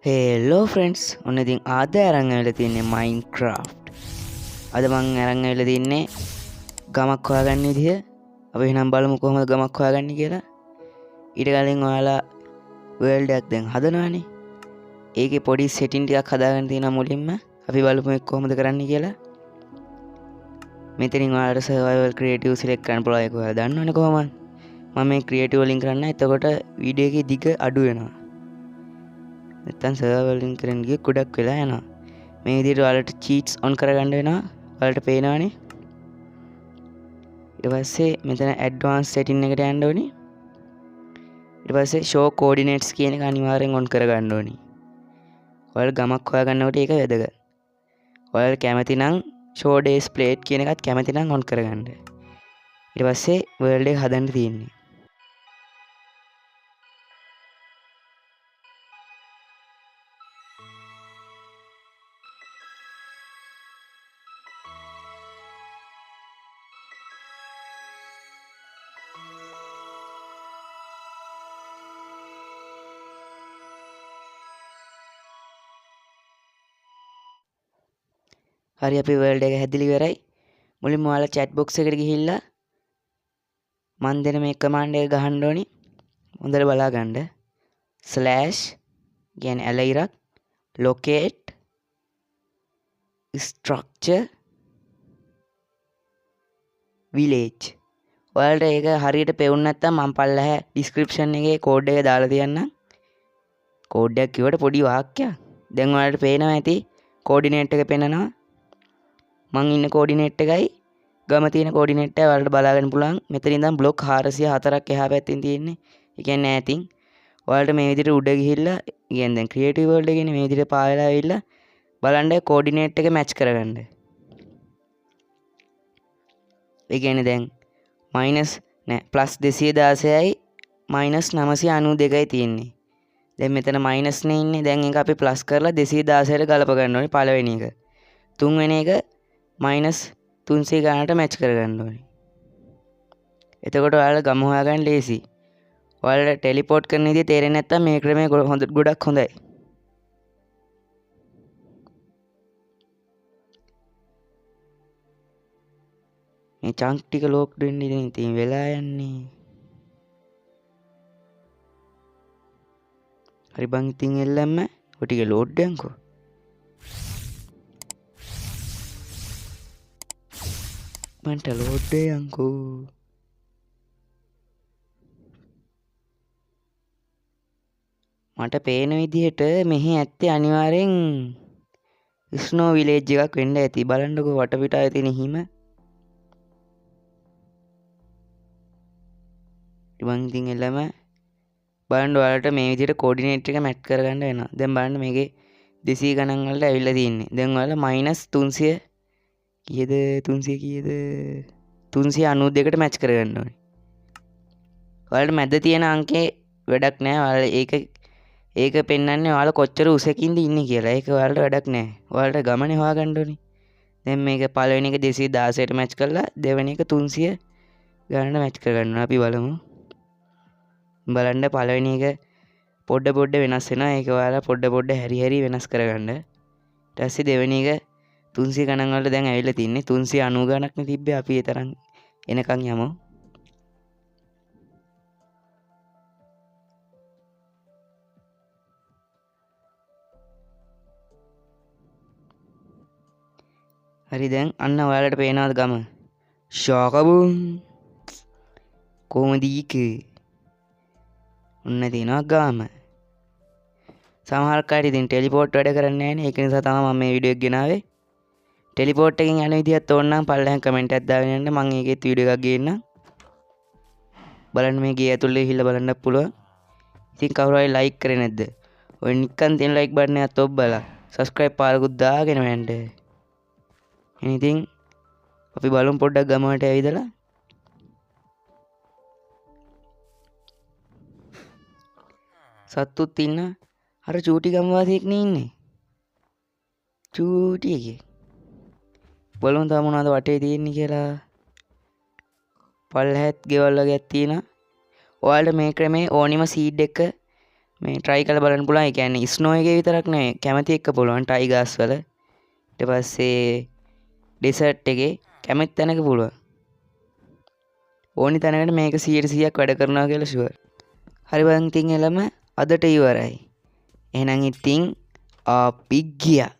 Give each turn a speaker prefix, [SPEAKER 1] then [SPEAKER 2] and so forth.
[SPEAKER 1] Hello friends ඔන්න ඉතින් අද අරන් ඇවිල්ලා තින්නේ මයින්ක්‍රාෆ්ට්. අද මං අරන් ඇවිල්ලා තින්නේ ගමක් හොයාගන්න විදිහ. අපි එහෙනම් බලමු කොහොමද ගමක් හොයාගන්නේ කියලා. ඊට කලින් ඔයාලා වර්ල්ඩ් එකක් දැන් හදනවානේ. ඒකේ පොඩි සෙටින් ටිකක් හදාගන්න තියෙනවා මුලින්ම. අපි බලමු ඒක කොහොමද කරන්න කියලා. මෙතනින් ඔයාලට සර්වයිවල් ක්‍රියේටිව් සිලෙක්ට් කරන්න පුළුවන්. ඒක ඔයාලා දන්නවනේ කොහොමද. මම මේ ක්‍රියේටිව් වලින් කරන්න. එතකොට වීඩියෝ එකේ දිග අඩු වෙනවා. නැත්තම් සර්වර් වලින් කරන ගිය ගොඩක් වෙලා යනවා. මේ විදිහට ඔයාලට චීට්ස් ඔන් කරගන්න වෙනවා. ඔයාලට පේනවනේ. ඊට පස්සේ මෙතන ඇඩ්වාන්ස් සෙටින් එකට යන්න ඕනේ. ඊට පස්සේ show coordinates කියන එක අනිවාර්යෙන් ඔන් කරගන්න ඕනේ. ඔයාලා ගමක් හොයාගන්නකොට ඒක වැදගත්. ඔයාලා කැමති නම් show days plate කියන එකත් කැමති නම් ඔන් කරගන්න. ඊට පස්සේ world එක හදන්න තියෙන්නේ. හරි අපි වර්ල්ඩ් එක හැදිලි ඉවරයි. මුලින්ම ඔයාලා chat box එකට ගිහිල්ලා මන් දෙන මේ කමාන්ඩ් එක ගහන්න ඕනි. හොඳට බලා ගන්න. slash කියන්නේ ඇලයිරක් locate structure village. ඔයාලට ඒක හරියට පෙවුන්නේ නැත්නම් මම පල්ලෙහා description එකේ කෝඩ් එක දාලා තියන්නම්. කෝඩ් එක කිව්වට පොඩි වාක්‍යයක්. දැන් ඔයාලට පේනවා ඇති කෝඩිනේට් එක පෙන්නනවා. මං ඉන්න කෝඩිනේට් එකයි ගම තියෙන කෝඩිනේට් එක ඔයාලට බලාගන්න පුළුවන්. මෙතන ඉඳන් බ්ලොක් 404ක් එහා පැත්තෙන් තියෙන්නේ. ඒ කියන්නේ ඈතින් ඔයාලට මේ විදිහට උඩ ගිහිල්ලා කියන්නේ දැන් ක්‍රියේටිව් වර්ල්ඩ් එකේ මේ විදිහට පාවෙලා ඇවිල්ලා බලන්න කෝඩිනේට් එක මැච් කරගන්න. ඒ කියන්නේ දැන් +216යි -992යි තියෙන්නේ. දැන් මෙතන මයිනස් නේ ඉන්නේ. දැන් ඒක අපි ප්ලස් කරලා 216ට ගලප ගන්න ඕනේ පළවෙනි එක. තුන්වෙනි එක -300 ගානට මැච් කරගන්න ඕනේ. එතකොට ඔයාලා ගම හොයාගන්න ලේසි. ඔයාලට ටෙලිපෝට් කරන විදිය තේරෙන්නේ නැත්නම් මේ ක්‍රමය ගොඩක් හොඳයි. මේ චන්ක් ටික ලෝක් දෙන්න ඉතින් වෙලා යන්නේ. හරි බං ඉතින් එල්ලම්ම ඔය ටික ලෝඩ් දෙන්නකෝ. මන්ට ලෝඩ් දෙන්නකෝ. මට පේන විදිහට මෙහි ඇත්තේ අනිවාර්යෙන් ස්නෝ විලේජ් එකක් වෙන්න ඇති. බලන්නකෝ වටපිටාවේ තියෙන හිම. ඉතින් ඉතින් එළම බලන්න ඔයාලට මේ විදිහට කෝඩිනේට් එක මැච් කරගන්න වෙනවා. දැන් බලන්න මේකේ 200 ගණන් වලට ඇවිල්ලා තියෙන්නේ. දැන් ඔයාලා -300 කීයද 300 කීයද 392ට මැච් කරගන්න ඕනේ. ඔයාලට මැද තියෙන අංකේ වැඩක් නැහැ. ඔයාලා ඒක පෙන්වන්නේ ඔයාලා කොච්චර උසකින්ද ඉන්නේ කියලා. ඒක ඔයාලට වැඩක් නැහැ. ඔයාලට ගමනේ හොයාගන්න ඕනේ. දැන් මේක පළවෙනි එක 216ට මැච් කරලා දෙවෙනි එක 300 ගණන්ට මැච් කරගන්න ඕනේ. අපි බලමු. බලන්න පළවෙනි එක පොඩ වෙනස් වෙනවා. ඒක ඔයාලා පොඩ හැරි වෙනස් කරගන්න. ඊට පස්සේ දෙවෙනි එක 300 ගණන් වලට දැන් ඇවිල්ලා තින්නේ 390 ගණක් නේ තිබ්බේ. අපි ඒ තරම් එනකන් යමු. හරි දැන් අන්න ඔයාලට පේනවද ගම? ෂාකබුම් කොහොමද ඊකේ? ඔන්න තියෙනවා ගම. සමහර කට්ටිය ඉතින් ටෙලිපෝට් වැඩ කරන්නේ නැහැ නේ. ඒක නිසා තමයි මම මේ වීඩියෝ එක ගෙනාවේ. ටෙලිපෝට් එකෙන් යන විදිහත් ඕන නම් පල්ලෙහාන් කමෙන්ට් එකක් දාගෙන යන්න. මම ඒකෙත් වීඩියෝ එකක් ගේන්නම්. බලන්න මේ ගේ ඇතුළේ ගිහිල්ලා බලන්නත් පුළුවන්. ඉතින් කවුරු හරි ලයික් කරේ නැද්ද? ඔය නිකන් තියෙන ලයික් බටන් එකත් ඔබ්බලා සබ්ස්ක්‍රයිබ් පාරකුත් දාගෙන යන්න. ඉතින් අපි බලමු පොඩ්ඩක් ගමකට ඇවිදලා. සත්තුත් ඉන්න අර චූටි ගම්වාසියෙක් නේ ඉන්නේ. චූටි එකේ. බලමු තා මොනවද වටේ තියෙන්නේ කියලා. පල්ලෙහාත් ගෙවල් වගේක් තියෙනවා. ඔයාලට මේ ක්‍රමේ ඕනිම සීඩ් එක මේ try කරලා බලන්න පුළුවන්. ඒ කියන්නේ ස්නෝ එකේ විතරක් නෙවෙයි කැමති එක්ක පුළුවන් ටයිගර්ස් වල. ඊට පස්සේ ඩෙසර්ට් එකේ කැමති තැනක පුළුවන්. ඕනි තැනකට මේක 100%ක් වැඩ කරනවා කියලා ෂුවර්. හරි බලන්න ඉතින් එළම අදට ඉවරයි. එහෙනම් ඉතින් අපි ගියා.